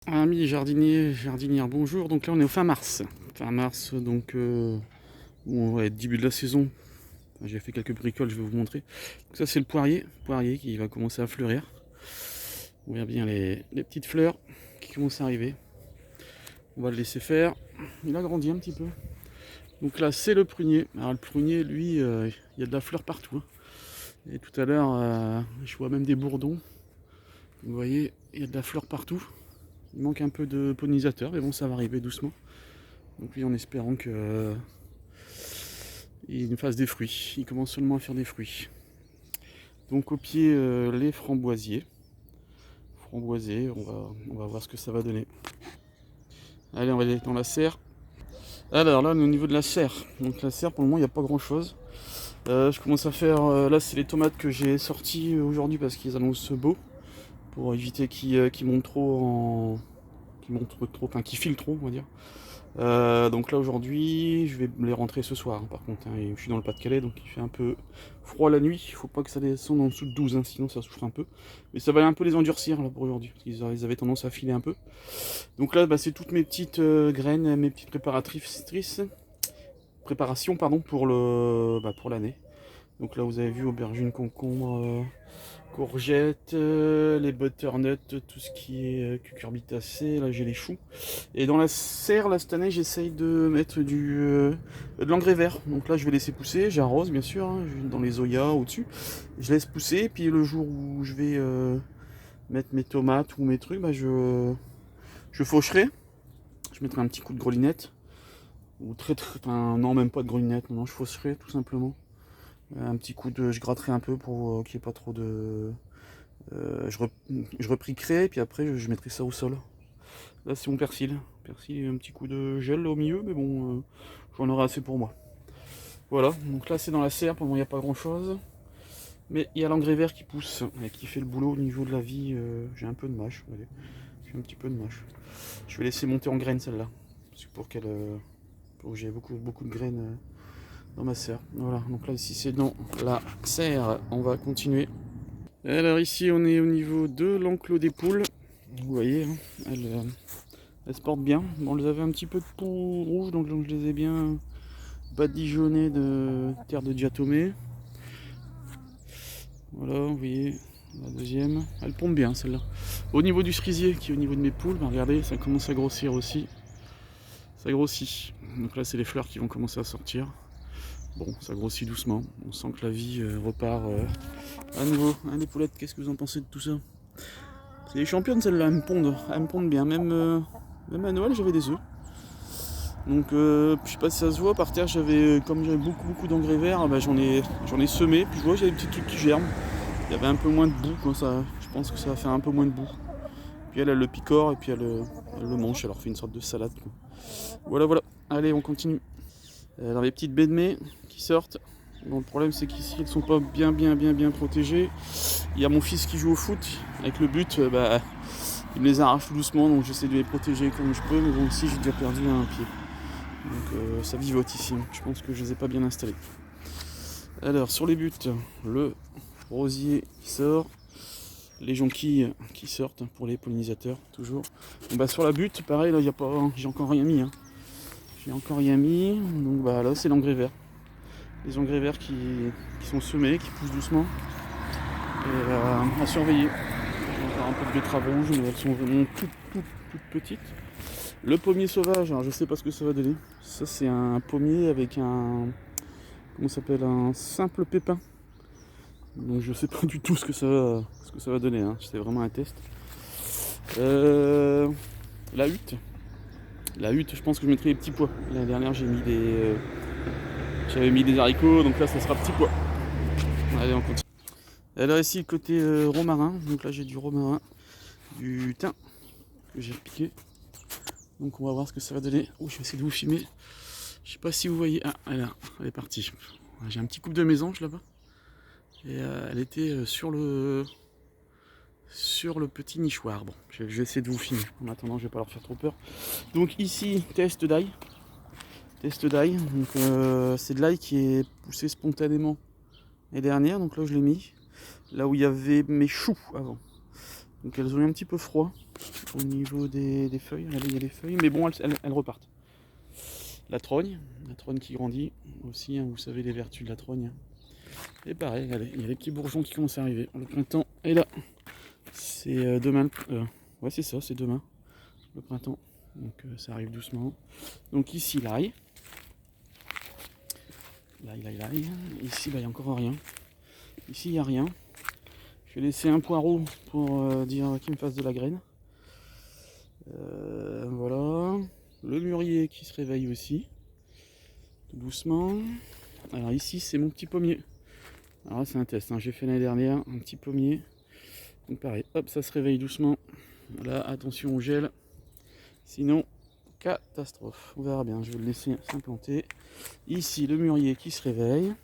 Amis jardiniers, jardinières, bonjour. Donc là on est au fin mars. Fin mars, donc on va être début de la saison. Enfin, j'ai fait quelques bricoles, je vais vous montrer. Donc ça c'est le poirier qui va commencer à fleurir. On voit bien les petites fleurs qui commencent à arriver. On va le laisser faire. Il a grandi un petit peu. Donc là c'est le prunier. Alors le prunier, lui, il y a de la fleur partout, hein. Et tout à l'heure, je vois même des bourdons. Vous voyez, il y a de la fleur partout. Il manque un peu de pollinisateurs, mais bon, ça va arriver doucement. Donc lui, en espérant que il fasse des fruits. Il commence seulement à faire des fruits. Donc au pied, les framboisiers. Framboisés, on va voir ce que ça va donner. Allez, on va aller dans la serre. Alors là, on est au niveau de la serre. Donc la serre, pour le moment, il n'y a pas grand chose. Je commence à faire. Là, c'est les tomates que j'ai sorties aujourd'hui parce qu'ils annoncent beau. Pour éviter qu'ils montent trop en. Enfin, qu'ils filent trop, on va dire. Donc là aujourd'hui, je vais les rentrer ce soir, hein, par contre, hein, et je suis dans le Pas-de-Calais, donc il fait un peu froid la nuit. Il faut pas que ça descende en dessous de 12, hein, sinon ça souffre un peu. Mais ça va un peu les endurcir là pour aujourd'hui, parce qu'ils avaient tendance à filer un peu. Donc là, c'est toutes mes petites graines, mes petites préparations pardon, pour l'année. Donc là, vous avez vu aubergines, concombres, courgettes, les butternuts, tout ce qui est cucurbitacé. Là, j'ai les choux. Et dans la serre, là, cette année, j'essaye de mettre de l'engrais vert. Donc là, je vais laisser pousser. J'arrose, bien sûr, hein, dans les zoyas au-dessus. Je laisse pousser. Puis le jour où je vais mettre mes tomates ou mes trucs, je faucherai. Je mettrai un petit coup de grelinette. Ou enfin, non, même pas de grelinette. Non, je faucherai tout simplement. Un petit coup de. Je gratterai un peu pour qu'il n'y ait pas trop de. Je repiquerai, puis après je mettrai ça au sol. Là c'est mon persil. Persil, un petit coup de gel au milieu, mais bon, j'en aurai assez pour moi. Voilà, donc là c'est dans la serre, pour le moment il n'y a pas grand chose. Mais il y a l'engrais vert qui pousse et qui fait le boulot au niveau de la vie. J'ai un peu de mâche, allez. J'ai un petit peu de mâche. Je vais laisser monter en graines celle-là. Pour pour que j'ai beaucoup de graines dans ma serre. Voilà, donc là ici c'est dans la serre. On va continuer. Alors ici on est au niveau de l'enclos des poules. Vous voyez, hein, elles se portent bien. Bon, elles avaient un petit peu de peau rouge, donc je les ai bien badigeonnées de terre de diatomée. Voilà, vous voyez, la deuxième. Elle pompe bien celle-là. Au niveau du cerisier qui est au niveau de mes poules, regardez, ça commence à grossir aussi. Ça grossit. Donc là c'est les fleurs qui vont commencer à sortir. Bon, ça grossit doucement. On sent que la vie repart à nouveau. Hein, les poulettes, qu'est-ce que vous en pensez de tout ça? C'est les championnes celles-là, elles me pondent bien. Même à Noël j'avais des œufs. Donc je sais pas si ça se voit, par terre comme j'avais beaucoup d'engrais verts, j'en ai semé, puis je vois j'avais des petits trucs qui germent. Il y avait un peu moins de boue quand ça. Je pense que ça va faire un peu moins de boue. Puis elle le picore et puis elle le mange, elle leur fait une sorte de salade, quoi. Voilà. Allez, on continue. Alors les petites baies de mai qui sortent. Bon, le problème c'est qu'ici elles sont pas bien protégées. Il y a mon fils qui joue au foot avec le but, il me les arrache tout doucement, donc j'essaie de les protéger comme je peux, mais bon ici j'ai déjà perdu un pied. Donc ça vivote ici, je pense que je les ai pas bien installés. Alors sur les buts, le rosier qui sort, les jonquilles qui sortent pour les pollinisateurs, toujours. Bon, sur la butte, pareil, là, j'ai encore rien mis. Hein. J'ai encore rien mis, donc là c'est l'engrais vert. Les engrais verts qui sont semés, qui poussent doucement. Et à surveiller. J'ai encore un peu de betteraves rouges, mais elles sont vraiment toutes petites. Le pommier sauvage, alors je sais pas ce que ça va donner. Ça c'est un pommier avec comment ça s'appelle, un simple pépin. Donc je sais pas du tout ce que ça va donner, hein. C'est vraiment un test. La hutte. La hutte, je pense que je mettrai les petits pois. L'année dernière j'avais mis des haricots, donc là ça sera petits pois. Allez, on continue. Alors ici côté romarin, donc là j'ai du romarin, du thym que j'ai piqué. Donc on va voir ce que ça va donner. Oh, je vais essayer de vous filmer. Je sais pas si vous voyez. Ah, elle est partie. J'ai un petit couple de mésanges là-bas. Et elle était sur le petit nichoir. Bon, je vais essayer de vous filmer. En attendant, je vais pas leur faire trop peur. Donc ici, test d'ail. Donc c'est de l'ail qui est poussé spontanément l'année dernière. Donc là, je l'ai mis. Là où il y avait mes choux avant. Donc elles ont eu un petit peu froid au niveau des feuilles. Regardez, il y a les feuilles, mais bon, elles repartent. La trogne qui grandit aussi, hein, vous savez les vertus de la trogne. Et pareil, regardez, il y a les petits bourgeons qui commencent à arriver. Le printemps est là. C'est demain. Ouais, c'est ça, c'est demain, le printemps. Donc ça arrive doucement. Donc ici, l'ail. L'ail. Ici, bah, il n'y a encore rien. Ici, il n'y a rien. Je vais laisser un poireau pour dire qu'il me fasse de la graine. Voilà. Le mûrier qui se réveille aussi. Tout doucement. Alors ici, c'est mon petit pommier. Alors là, c'est un test. Hein. J'ai fait l'année dernière un petit pommier. Donc pareil, hop, ça se réveille doucement. Là, attention au gel. Sinon, catastrophe. On verra bien. Je vais le laisser s'implanter. Ici, le mûrier qui se réveille.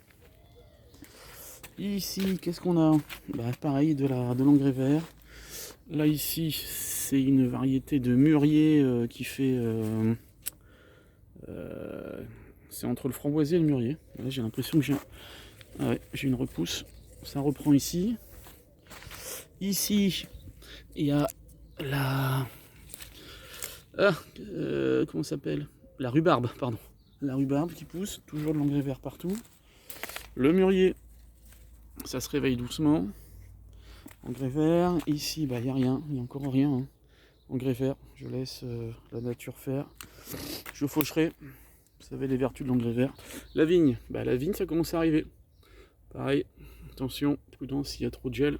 Ici, qu'est-ce qu'on a? Bah, pareil, de l'engrais vert. Là, ici, c'est une variété de mûrier qui fait... c'est entre le framboisier et le mûrier. Là, j'ai l'impression que j'ai une repousse. Ça reprend ici. Ici, il y a la... comment ça s'appelle? La rhubarbe, pardon. La rhubarbe qui pousse. Toujours de l'engrais vert partout. Le mûrier, ça se réveille doucement. Engrais vert. Ici, bah, il n'y a rien. Il n'y a encore rien. Hein. Engrais vert. Je laisse la nature faire. Je faucherai. Vous savez les vertus de l'engrais vert. La vigne. Bah, la vigne, ça commence à arriver. Pareil. Attention, prudence, s'il y a trop de gel.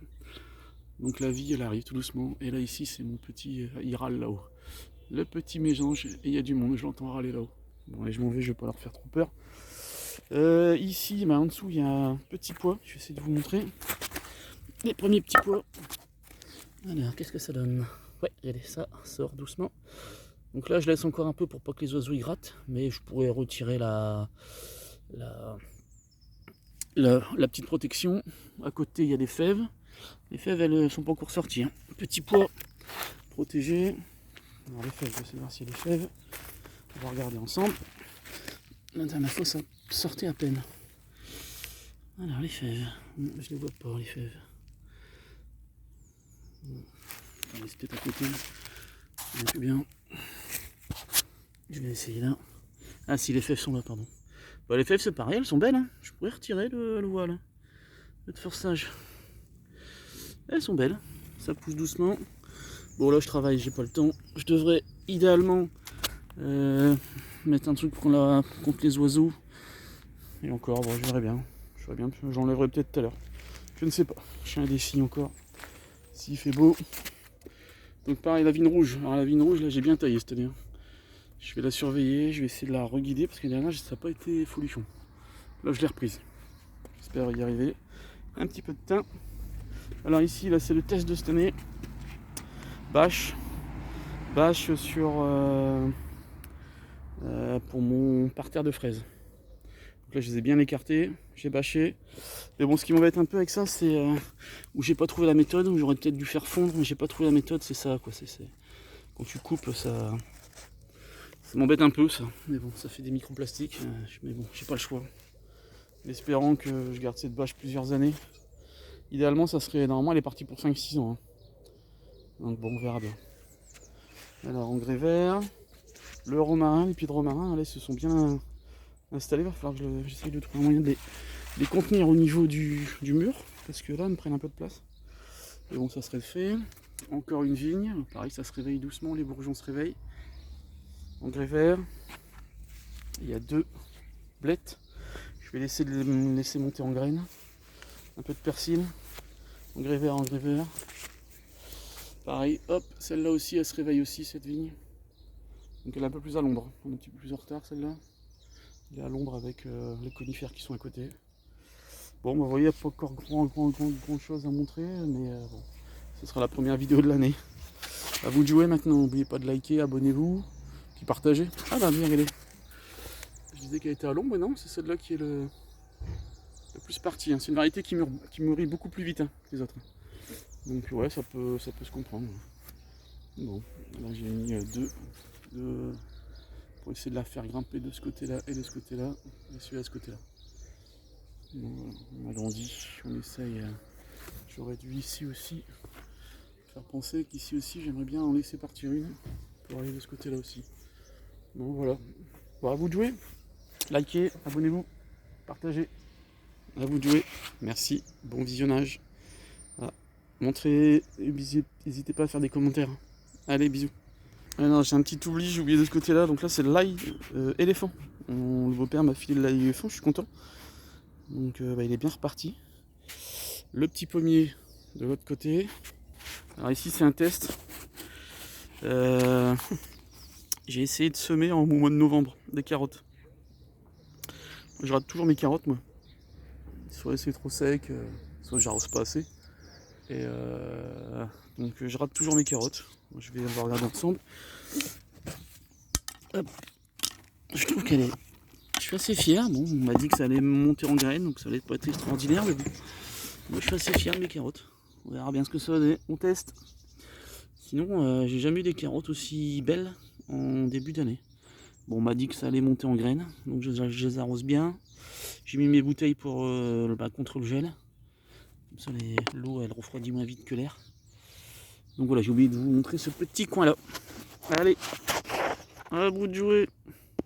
Donc la vie, elle arrive tout doucement. Et là, ici, c'est mon petit... il râle là-haut. Le petit mésange. Et il y a du monde. Je l'entends râler là-haut. Bon, allez, je m'en vais. Je vais pas leur faire trop peur. Ici, bah, en dessous, il y a un petit pois. Je vais essayer de vous montrer. Les premiers petits pois. Alors, qu'est-ce que ça donne? Ouais, regardez, ça sort doucement. Donc là, je laisse encore un peu pour pas que les oiseaux y grattent. Mais je pourrais retirer la petite protection. À côté, il y a des fèves. Les fèves, elles sont pas encore sorties. Hein. Petit pois protégé. Alors les fèves, je vais voir s'il y a des fèves. On va regarder ensemble. La dernière fois, ça sortait à peine. Alors les fèves, je les vois pas les fèves. Allez, c'est peut-être à côté. Un peu bien. Je vais essayer là. Ah si, les fèves sont là, pardon. Bah, les fèves, c'est pareil, elles sont belles. Hein. Je pourrais retirer le voile. Le forçage. Elles sont belles. Ça pousse doucement. Bon là je travaille, j'ai pas le temps. Je devrais idéalement mettre un truc contre les oiseaux. Et encore, bon, je verrai bien. J'enlèverai peut-être tout à l'heure. Je ne sais pas. Je suis indécis encore. S'il fait beau. Donc pareil, la vigne rouge. Alors la vigne rouge, là j'ai bien taillé, c'est-à-dire. Je vais la surveiller, je vais essayer de la reguider parce que dernière ça n'a pas été folichon. Là je l'ai reprise. J'espère y arriver. Un petit peu de thym. Alors ici, là c'est le test de cette année. Bâche sur pour mon parterre de fraises. Donc là je les ai bien écartés, j'ai bâché. Mais bon, ce qui m'embête un peu avec ça, c'est où j'ai pas trouvé la méthode, où j'aurais peut-être dû faire fondre, mais j'ai pas trouvé la méthode, c'est ça quoi. C'est quand tu coupes, ça m'embête un peu ça. Mais bon, ça fait des microplastiques. Mais bon, j'ai pas le choix. En espérant que je garde cette bâche plusieurs années. Idéalement, ça serait normalement elle est partie pour 5-6 ans. Hein. Donc bon, on verra bien. Alors engrais vert, le romarin, les pieds de romarin, là, ils se sont bien installés. Il va falloir que j'essaye de trouver un moyen de les contenir au niveau du mur, parce que là, ils me prennent un peu de place. Et bon, ça serait fait. Encore une vigne, pareil, ça se réveille doucement, les bourgeons se réveillent. Engrais vert, il y a 2 blettes. Je vais laisser monter en graines. Un peu de persil, engrais vert. Pareil, hop, celle-là aussi, elle se réveille aussi, cette vigne. Donc elle est un peu plus à l'ombre, on est un petit peu plus en retard celle-là. Elle est à l'ombre avec les conifères qui sont à côté. Bon, bah, vous voyez, il n'y a pas encore grand chose à montrer, mais bon, ce sera la première vidéo de l'année. À vous de jouer maintenant, n'oubliez pas de liker, abonnez-vous, puis partagez. Ah bah bien, regardez. Je disais qu'elle était à l'ombre, mais non, c'est celle-là qui est le plus partie. Hein. C'est une variété qui mûrit beaucoup plus vite hein, que les autres. Donc ouais, ça peut se comprendre. Bon, là j'ai mis 2 pour essayer de la faire grimper de ce côté-là et de ce côté-là, et celui-là de ce côté-là. Bon, on agrandit, on essaye. J'aurais dû ici aussi faire penser qu'ici aussi j'aimerais bien en laisser partir une pour aller de ce côté là aussi. Donc voilà. Bon, à vous de jouer. Likez, abonnez-vous, partagez. À vous de jouer. Merci, bon visionnage. Voilà. Montrez, n'hésitez pas à faire des commentaires. Allez, bisous. Ah non, j'ai un petit oubli, j'ai oublié de ce côté là. Donc là c'est l'ail éléphant. Le beau-père m'a filé de l'ail éléphant, je suis content. Donc il est bien reparti. Le petit pommier de l'autre côté. Alors ici c'est un test. J'ai essayé de semer au mois de novembre des carottes. Je rate toujours mes carottes moi. Soit c'est trop sec, soit j'arrose pas assez. Et donc je rate toujours mes carottes. Je vais voir regarder ensemble. Hop. Je trouve qu'elle est. Je suis assez fier. Bon, on m'a dit que ça allait monter en graines, donc ça allait pas être extraordinaire, mais bon. Moi je suis assez fier de mes carottes. On verra bien ce que ça va donner. On teste. Sinon, j'ai jamais eu des carottes aussi belles en début d'année. Bon, on m'a dit que ça allait monter en graines, donc je les arrose bien. J'ai mis mes bouteilles pour contre le gel. Comme ça, l'eau elle refroidit moins vite que l'air. Donc voilà, j'ai oublié de vous montrer ce petit coin là. Allez, à bout de jouer.